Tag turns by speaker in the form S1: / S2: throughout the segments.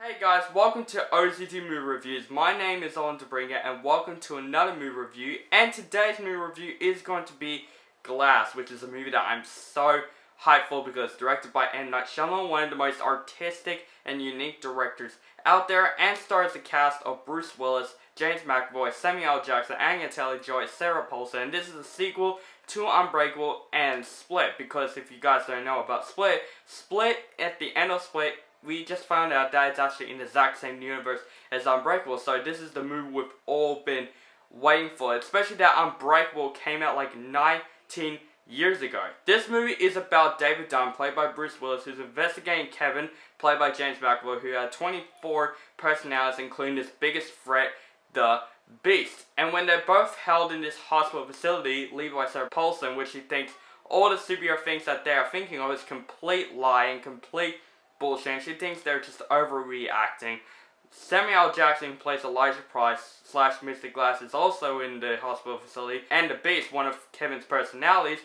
S1: Hey guys, welcome to OCT Movie Reviews. My name is Owen Debringer and welcome to another movie review. And today's movie review is going to be Glass, which is a movie that I'm so hyped for because it's directed by Night Shyamalan, one of the most artistic and unique directors out there, and stars a cast of Bruce Willis, James McAvoy, Samuel L. Jackson, Anya Taylor-Joy, Sarah Paulson, and this is a sequel to Unbreakable and Split, because if you guys don't know about Split, at the end of Split, we just found out that it's actually in the exact same universe as Unbreakable, so this is the movie we've all been waiting for, especially that Unbreakable came out like 19 years ago. This movie is about David Dunn, played by Bruce Willis, who's investigating Kevin, played by James McAvoy, who had 24 personalities, including his biggest threat, the Beast. And when they're both held in this hospital facility, led by Sarah Paulson, which she thinks all the superhero things that they are thinking of is complete lie and complete bullshit, and she thinks they're just overreacting. Samuel L. Jackson, who plays Elijah Price / Mr. Glass, is also in the hospital facility, and the Beast, one of Kevin's personalities,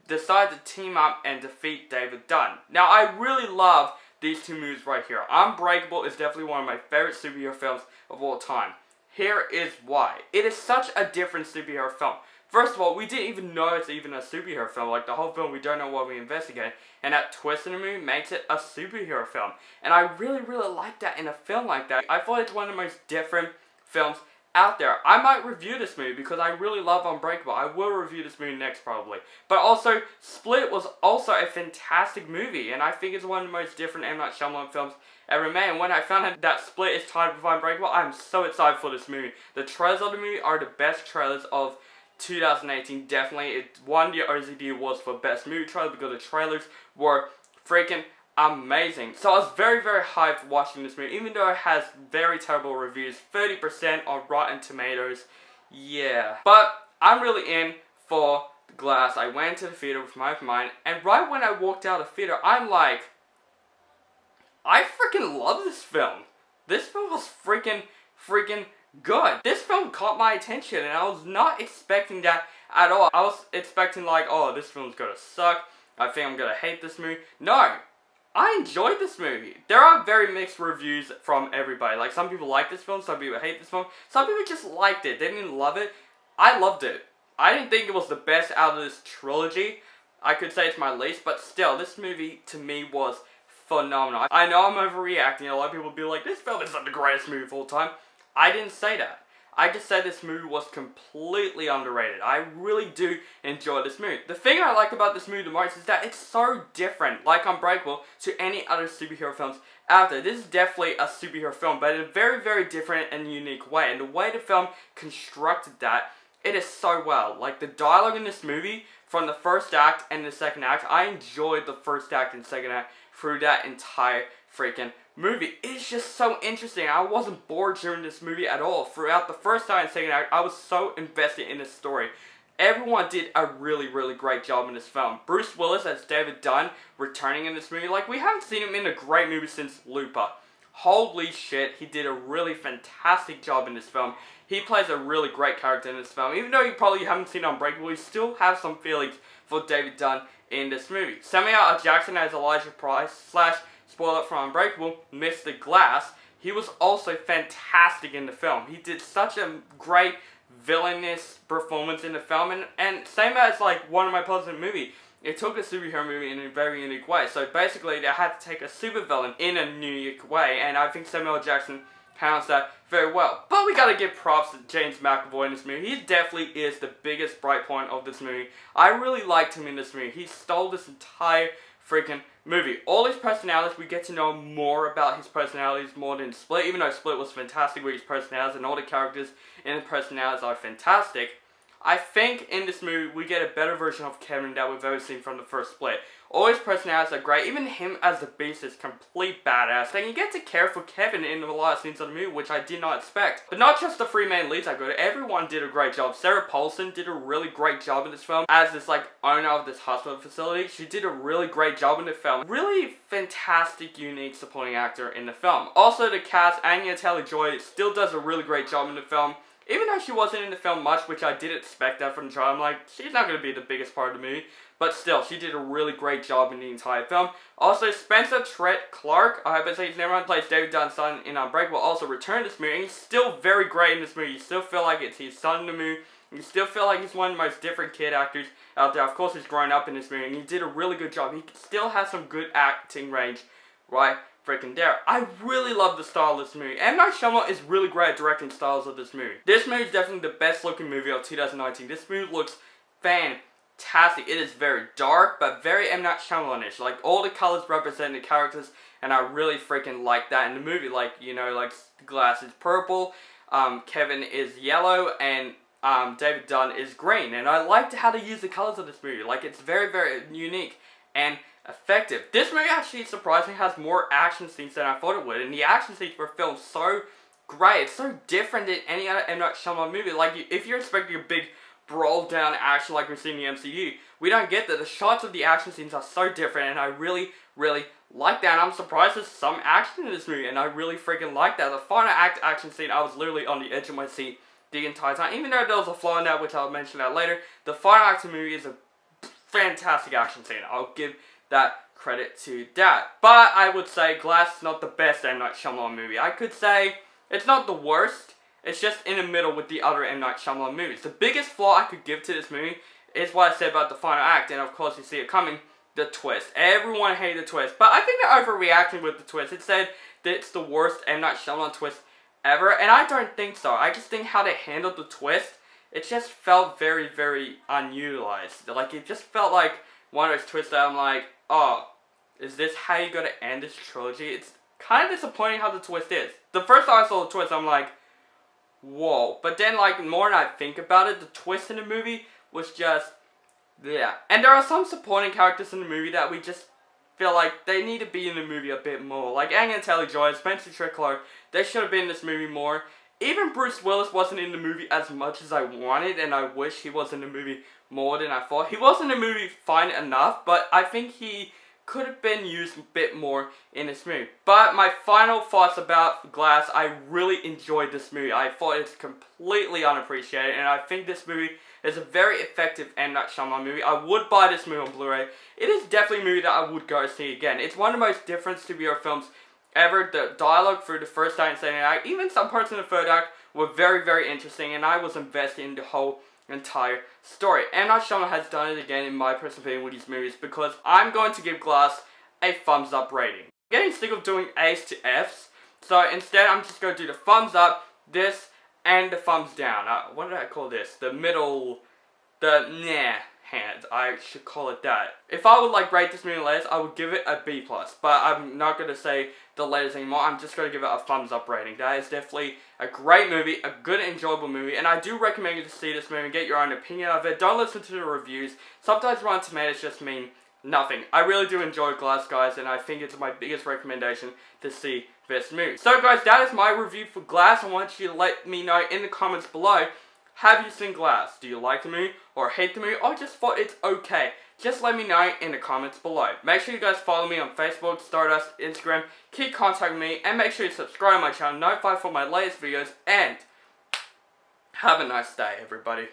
S1: decide to team up and defeat David Dunn. Now, I really love these two movies right here. Unbreakable is definitely one of my favorite superhero films of all time. Here is why. It is such a different superhero film. First of all, we didn't even know it's even a superhero film. Like, the whole film, we don't know what we investigate. And that twist in the movie makes it a superhero film. And I really like that in a film like that. I thought it's one of the most different films out there. I might review this movie because I really love Unbreakable. I will review this movie next probably. But also, Split was also a fantastic movie. And I think it's one of the most different M. Night Shyamalan films ever made. And when I found out that Split is tied with Unbreakable, I'm so excited for this movie. The trailers of the movie are the best trailers of 2018, definitely. It won the OCD Awards for Best Movie Trailer because the trailers were freaking amazing. So I was very hyped watching this movie, even though it has very terrible reviews, 30% on Rotten Tomatoes. Yeah. But I'm really in for Glass. I went to the theater with my open mind, and right when I walked out of the theater, I'm like, I freaking love this film. This film was freaking good. This film caught my attention, and I was not expecting that at all. I was expecting like, oh, this film's gonna suck. I think I'm gonna hate this movie. No, I enjoyed this movie. There are very mixed reviews from everybody. Like, some people like this film, some people hate this film. Some people just liked it. They didn't love it. I loved it. I didn't think it was the best out of this trilogy. I could say it's my least, but still, this movie to me was phenomenal. I know I'm overreacting. A lot of people will be like, this film is not the greatest movie of all time. I didn't say that. I just said this movie was completely underrated. I really do enjoy this movie. The thing I like about this movie the most is that it's so different, like Unbreakable, to any other superhero films out there. This is definitely a superhero film, but in a very different and unique way. And the way the film constructed that, it is so well. Like, the dialogue in this movie, from the first act and the second act, I enjoyed the first act and second act through that entire freaking movie. It's just so interesting. I wasn't bored during this movie at all. Throughout the first act and second act, I was so invested in the story. Everyone did a really great job in this film. Bruce Willis as David Dunn returning in this movie. Like, we haven't seen him in a great movie since Looper. Holy shit, he did a really fantastic job in this film. He plays a really great character in this film. Even though you probably haven't seen Unbreakable, you still have some feelings for David Dunn in this movie. Samuel L. Jackson as Elijah Price / spoiler from Unbreakable, Mr. Glass. He was also fantastic in the film. He did such a great villainous performance in the film, and same as like One of My Pleasant movie. It took a superhero movie in a very unique way. So basically, they had to take a supervillain in a unique way, and I think Samuel L. Jackson handles that very well. But we gotta give props to James McAvoy in this movie. He definitely is the biggest bright point of this movie. I really liked him in this movie. He stole this entire freaking movie. All his personalities, we get to know more about his personalities more than Split, even though Split was fantastic with his personalities, and all the characters in the personalities are fantastic. I think in this movie, we get a better version of Kevin that we've ever seen from the first Split. All his personalities are great. Even him as the Beast is complete badass. And you get to care for Kevin in the last scenes of the movie, which I did not expect. But not just the three main leads are good. Everyone did a great job. Sarah Paulson did a really great job in this film as this like owner of this hospital facility. She did a really great job in the film. Really fantastic, unique supporting actor in the film. Also, the cast, Anya Taylor-Joy still does a really great job in the film. Even though she wasn't in the film much, which I did expect that from the trailer, I'm like, she's not going to be the biggest part of the movie. But still, she did a really great job in the entire film. Also, Spencer Trett Clark, I hope I say his name right, plays David Dunn's son in Unbreakable, also returned this movie, and he's still very great in this movie. You still feel like it's his son in the movie. You still feel like he's one of the most different kid actors out there. Of course, he's grown up in this movie, and he did a really good job. He still has some good acting range, right freaking there. I really love the style of this movie. M. Night Shyamalan is really great at directing styles of this movie. This movie is definitely the best looking movie of 2019. This movie looks fantastic. It is very dark, but very M. Night Shyamalan-ish. Like, all the colors represent the characters, and I really freaking like that in the movie. Like, you know, like, Glass is purple, Kevin is yellow, and David Dunn is green. And I liked how they use the colors of this movie. Like, it's very, very unique and effective. This movie actually surprisingly has more action scenes than I thought it would, and the action scenes were filmed so great. It's so different than any other M. Night Shyamalan movie. Like, if you're expecting a big brawl down action like we've seen in the MCU, we don't get that. The shots of the action scenes are so different, and I really, really like that. And I'm surprised there's some action in this movie, and I really freaking like that. The final action scene, I was literally on the edge of my seat the entire time. Even though there was a flaw in that, which I'll mention that later, the final act of the movie is a fantastic action scene. I'll give that credit to that. But I would say Glass is not the best M. Night Shyamalan movie. I could say it's not the worst. It's just in the middle with the other M. Night Shyamalan movies. The biggest flaw I could give to this movie is what I said about the final act, and of course you see it coming, the twist. Everyone hated the twist, but I think they're overreacting with the twist. It said that it's the worst M. Night Shyamalan twist ever, and I don't think so. I just think how they handled the twist, it just felt very, very unutilized. Like, it just felt like one of those twists that I'm like, oh, is this how you're gonna end this trilogy? It's kind of disappointing how the twist is. The first time I saw the twist, I'm like, whoa. But then, like, the more I think about it, the twist in the movie was just, yeah. And there are some supporting characters in the movie that we just feel like they need to be in the movie a bit more. Like Anya Taylor-Joy, Spencer Trett Clark, they should have been in this movie more. Even Bruce Willis wasn't in the movie as much as I wanted, and I wish he was in the movie more than I thought. He was in the movie fine enough, but I think he could have been used a bit more in this movie. But my final thoughts about Glass, I really enjoyed this movie. I thought it's completely unappreciated, and I think this movie is a very effective M. Night Shyamalan movie. I would buy this movie on Blu-ray. It is definitely a movie that I would go see again. It's one of the most different superhero films ever. The dialogue through the first act and second act, even some parts in the third act, were very, very interesting, and I was invested in the whole entire story. M. Night Shyamalan has done it again, in my personal opinion, with these movies, because I'm going to give Glass a thumbs up rating. I'm getting sick of doing A's to F's, so instead I'm just going to do the thumbs up, this, and the thumbs down. What did I call this? The middle, the nah hand. I should call it that. If I would like rate this movie in letters, I would give it a B+, but I'm not going to say the letters anymore. I'm just going to give it a thumbs up rating. That is definitely a great movie, a good enjoyable movie, and I do recommend you to see this movie and get your own opinion of it. Don't listen to the reviews. Sometimes Rotten Tomatoes just mean nothing. I really do enjoy Glass, guys, and I think it's my biggest recommendation to see this movie. So guys, that is my review for Glass. I want you to let me know in the comments below, have you seen Glass? Do you like the movie or hate the movie, or just thought it's okay? Just let me know in the comments below. Make sure you guys follow me on Facebook, Stardust, Instagram, keep contacting me, and make sure you subscribe to my channel, notify for my latest videos, and have a nice day, everybody.